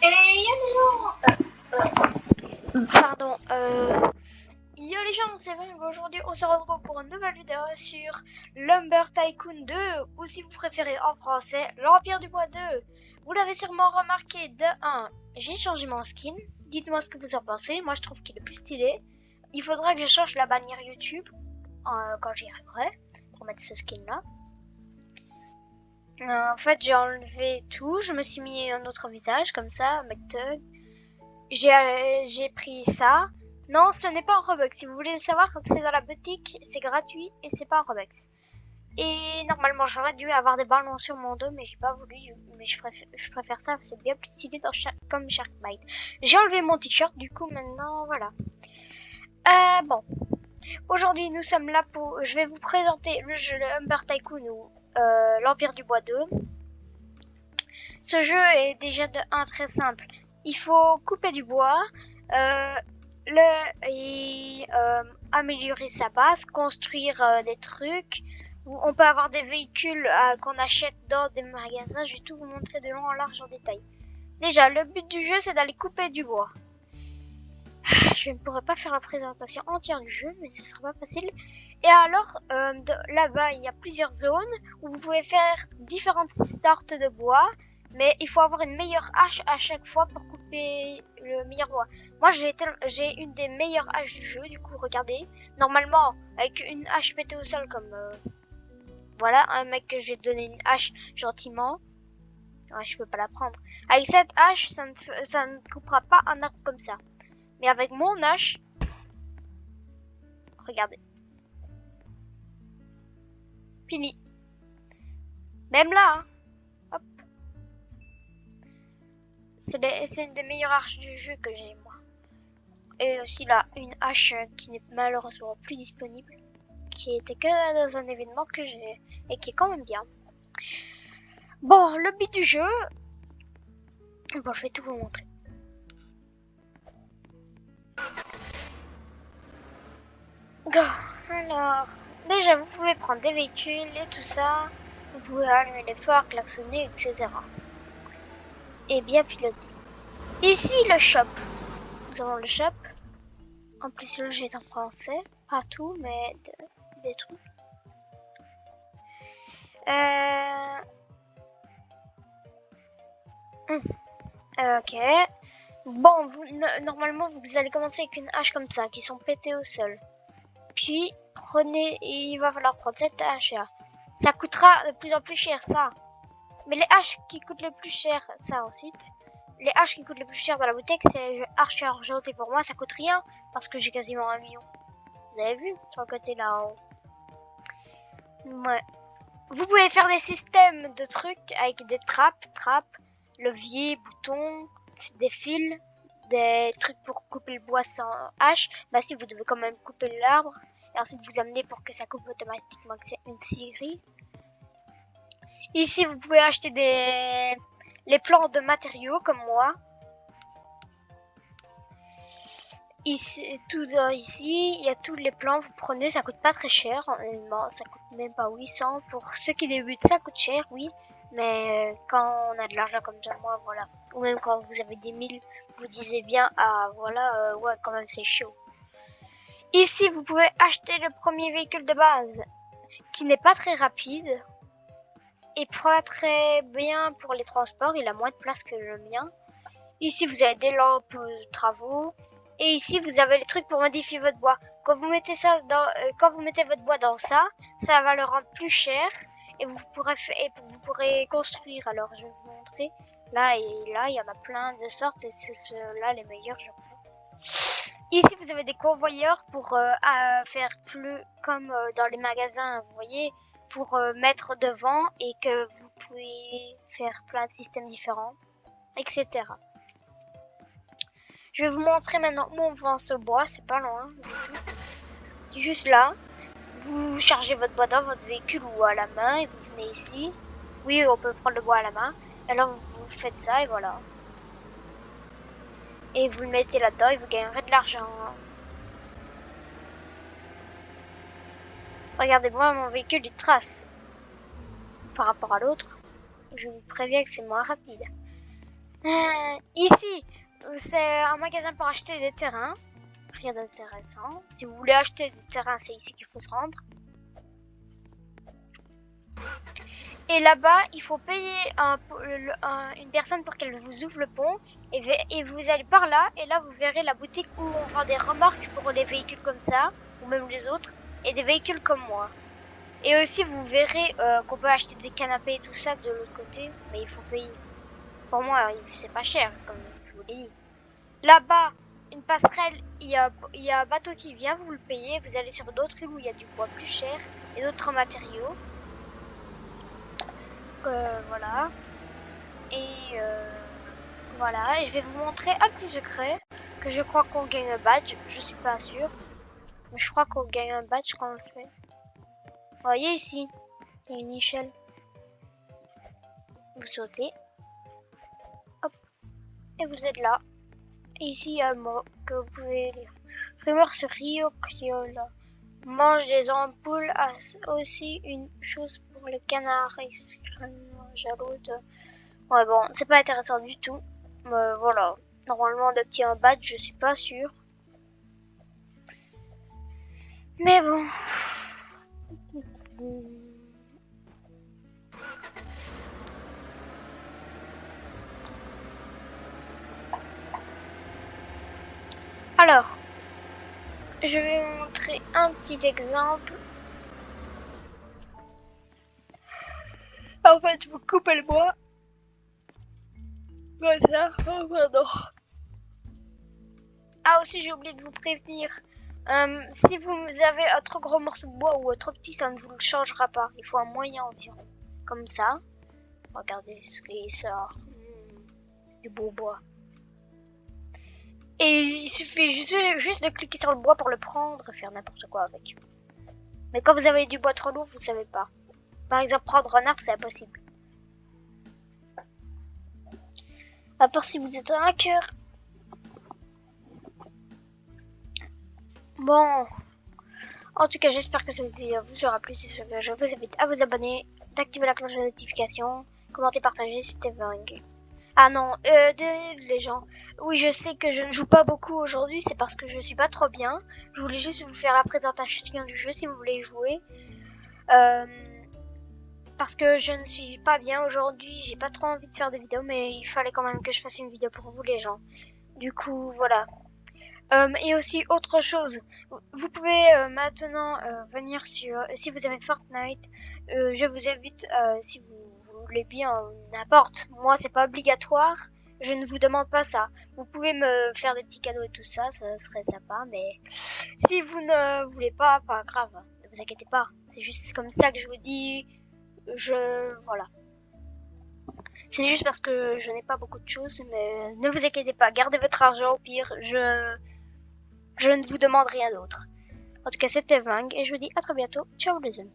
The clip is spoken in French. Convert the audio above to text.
Et il y a des gens... Pardon, yo les gens, c'est Ving. Aujourd'hui on se retrouve pour une nouvelle vidéo sur Lumber Tycoon 2, ou si vous préférez en français, l'Empire du Bois 2. Vous l'avez sûrement remarqué, de 1, j'ai changé mon skin. Dites-moi ce que vous en pensez, moi je trouve qu'il est plus stylé. Il faudra que je change la bannière YouTube quand j'y arriverai, pour mettre ce skin là. En fait j'ai enlevé tout, je me suis mis un autre visage comme ça, McTug. J'ai pris ça. Non, ce n'est pas en Robux. Si vous voulez savoir, c'est dans la boutique, c'est gratuit et c'est pas en Robux. Et normalement, j'aurais dû avoir des ballons sur mon dos, mais j'ai pas voulu. Mais je préfère ça, c'est bien plus stylé comme Sharkbite. J'ai enlevé mon t-shirt, du coup, maintenant, voilà. Bon. Aujourd'hui, nous sommes là pour... Je vais vous présenter le jeu le Lumber Tycoon ou l'Empire du Bois 2. Ce jeu est déjà de 1 très simple. Il faut couper du bois, améliorer sa base, construire des trucs. On peut avoir des véhicules qu'on achète dans des magasins. Je vais tout vous montrer de long en large en détail. Déjà, le but du jeu, c'est d'aller couper du bois. Je ne pourrais pas faire la présentation entière du jeu, mais ce sera pas facile. Et alors, là-bas, il y a plusieurs zones où vous pouvez faire différentes sortes de bois. Mais il faut avoir une meilleure hache à chaque fois pour couper le meilleur bois. Moi, j'ai une des meilleures haches du jeu, du coup, regardez. Normalement, avec une hache pétée au sol comme... voilà, un mec que j'ai donné une hache gentiment. Ouais, je peux pas la prendre. Avec cette hache, ça ne coupera pas un arbre comme ça. Mais avec mon hache... Regardez. Fini. Même là, hein. Hop. C'est une des meilleures haches du jeu que j'ai, moi. Et aussi là, une hache qui n'est malheureusement plus disponible, qui était que dans un événement que j'ai, et qui est quand même bien. Bon, le but du jeu, bon, je vais tout vous montrer. Go. Alors, déjà, vous pouvez prendre des véhicules et tout ça. Vous pouvez allumer les phares, klaxonner, etc. Et bien piloter. Ici, le shop. Nous avons le shop. En plus, le jeu est en français. Pas tout, mais des trucs. Ok. Bon, normalement, vous allez commencer avec une hache comme ça, qui sont pétées au sol. Puis, il va falloir prendre cette hache-là. Ça coûtera de plus en plus cher, ça. Mais les haches qui coûtent le plus cher, ça ensuite. Les haches qui coûtent le plus cher dans la boutique, c'est les haches argentées. Pour moi, ça coûte rien, parce que j'ai quasiment 1 million. Vous avez vu, sur le côté là-haut. Ouais. Vous pouvez faire des systèmes de trucs avec des trappes, leviers, boutons, des fils, des trucs pour couper le bois sans hache. Bah si, vous devez quand même couper l'arbre et ensuite vous amener pour que ça coupe automatiquement, que c'est une scierie. Ici, vous pouvez acheter les plans de matériaux comme moi. Ici, ici, il y a tous les plans, vous prenez, ça coûte pas très cher, honnêtement, ça coûte même pas 800. Pour ceux qui débutent, ça coûte cher, oui. Mais quand on a de l'argent comme ça, moi, voilà. Ou même quand vous avez 10 000, vous disiez bien, ah voilà, ouais, quand même c'est chaud. Ici, vous pouvez acheter le premier véhicule de base, qui n'est pas très rapide, et pas très bien pour les transports, il a moins de place que le mien. Ici, vous avez des lampes de travaux. Et ici, vous avez les trucs pour modifier votre bois. Quand vous mettez quand vous mettez votre bois dans ça, ça va le rendre plus cher. Et vous pourrez construire. Alors, je vais vous montrer. Là et là, il y en a plein de sortes. Et c'est ceux-là les meilleurs, je crois. Ici, vous avez des convoyeurs pour faire plus comme dans les magasins, vous voyez, pour mettre devant et que vous pouvez faire plein de systèmes différents, etc. Je vais vous montrer maintenant où on vend ce bois, c'est pas loin du tout. Juste là, vous chargez votre bois dans votre véhicule ou à la main et vous venez ici. Oui, on peut prendre le bois à la main. Alors vous faites ça et voilà. Et vous le mettez là-dedans et vous gagnerez de l'argent. Regardez-moi, mon véhicule il trace. Par rapport à l'autre, je vous préviens que c'est moins rapide. Ici, c'est un magasin pour acheter des terrains. Rien d'intéressant. Si vous voulez acheter des terrains, c'est ici qu'il faut se rendre. Et là-bas, il faut payer une personne pour qu'elle vous ouvre le pont. Et vous allez par là, et là, vous verrez la boutique où on vend des remorques pour les véhicules comme ça, ou même les autres, et des véhicules comme moi. Et aussi, vous verrez qu'on peut acheter des canapés et tout ça de l'autre côté, mais il faut payer. Pour moi, c'est pas cher, comme je vous l'ai dit. Là-bas, une passerelle, il y a un bateau qui vient, vous le payez, vous allez sur d'autres îles où il y a du bois plus cher et d'autres matériaux. Voilà. Et voilà, et je vais vous montrer un petit secret, que je crois qu'on gagne un badge, je suis pas sûre. Mais je crois qu'on gagne un badge quand on le fait. Vous voyez ici, il y a une échelle. Vous sautez. Hop. Et vous êtes là. Et ici, il y a un mot que vous pouvez lire. Rumeur sur Rio Criolla. Mange des ampoules a aussi une chose pour les canards extrêmement jaloux de... Ouais bon, c'est pas intéressant du tout. Voilà. Normalement d'obtenir un badge, je suis pas sûre. Mais bon. Alors, je vais vous montrer un petit exemple. En fait, vous coupez le bois. Comme ça. Oh, pardon. Ah aussi, j'ai oublié de vous prévenir. Si vous avez un trop gros morceau de bois ou un trop petit, ça ne vous le changera pas. Il faut un moyen environ. Comme ça. Regardez ce qui sort. Du beau bois. Et il suffit juste de cliquer sur le bois pour le prendre et faire n'importe quoi avec. Mais quand vous avez du bois trop lourd, vous ne savez pas. Par exemple, prendre un arbre, c'est impossible. À part si vous êtes un hacker. Bon. En tout cas, j'espère que cette vidéo vous aura plu. Si c'est le cas, je vous invite à vous abonner, d'activer la cloche de notification, commenter, partager, c'était dingue. Ah non, désolé les gens. Oui, je sais que je ne joue pas beaucoup aujourd'hui, c'est parce que je suis pas trop bien. Je voulais juste vous faire la présentation du jeu si vous voulez jouer. Parce que je ne suis pas bien aujourd'hui, j'ai pas trop envie de faire des vidéos, mais il fallait quand même que je fasse une vidéo pour vous les gens. Du coup, voilà. Et aussi autre chose, vous pouvez maintenant venir sur, si vous avez Fortnite, je vous invite, si vous voulez bien, n'importe, moi c'est pas obligatoire, je ne vous demande pas ça. Vous pouvez me faire des petits cadeaux et tout ça, ça serait sympa, mais si vous ne voulez pas grave, ne vous inquiétez pas, c'est juste comme ça que je vous dis, voilà. C'est juste parce que je n'ai pas beaucoup de choses, mais ne vous inquiétez pas, gardez votre argent, au pire, je ne vous demande rien d'autre. En tout cas, c'était Vang et je vous dis à très bientôt. Ciao les amis.